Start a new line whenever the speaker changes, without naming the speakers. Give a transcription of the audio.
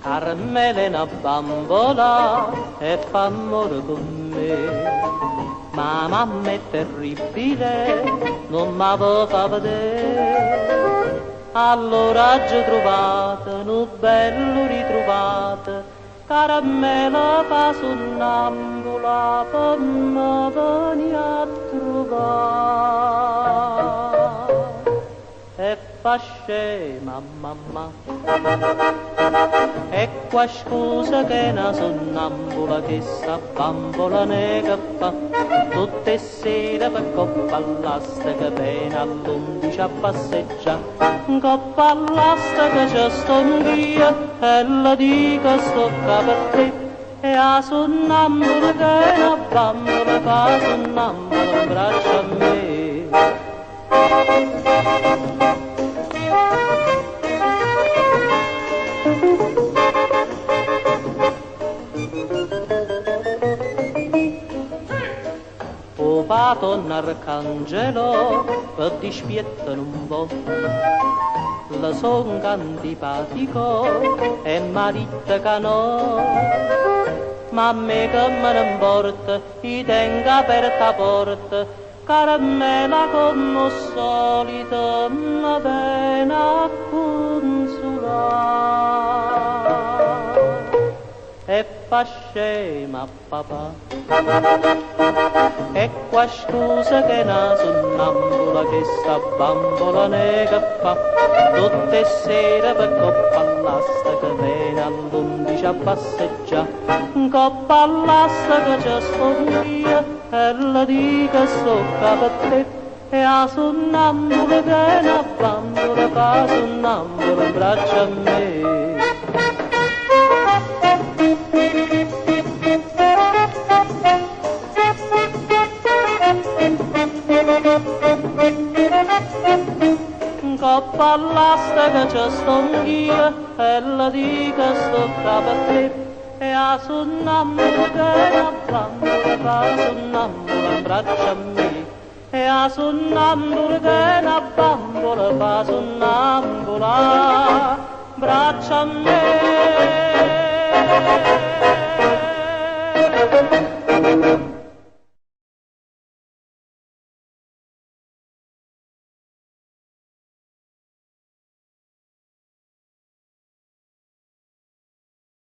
Carmela è una bambola e fa amore con me, ma mamma è terribile, non mi fa vedere. Allora ci trovate, un bello ritrovato, Carmela fa sonnambula, per me veni a trovare. E fa scema mamma, e qua scusa che è una sonnambula che sta bambola nega fa, tutte sere per coppa all'asta che pena all'11 a passeggiare, coppa all'asta che c'è sto anch'io e la dico sto per te, e a sonnambula che è una bambola fa sonnambula in braccio a me. O pato arcangelo per dispiettare un po', la son antipatico e marito che no, ma a me che me ne importa, i tenga aperta porta, Carmela come solito mi viene a consolare e fa scema papà. E qua scusa che è una sonnambula che sta bambola nega fa, tutte sere per coppa all'asta che viene all'11 a passeggiare, coppa all'asta che c'è sto via e la dica sto per te, e a sonnambula che è una bambola fa sonnambula in braccio a me. Coppa all'asta che c'è sto anch'io e la dica sto per te, e a sonnambula che è una bambola fa sonnambula in braccio a me, e a sonnambula che è una bambola fa sonnambula in braccio a me.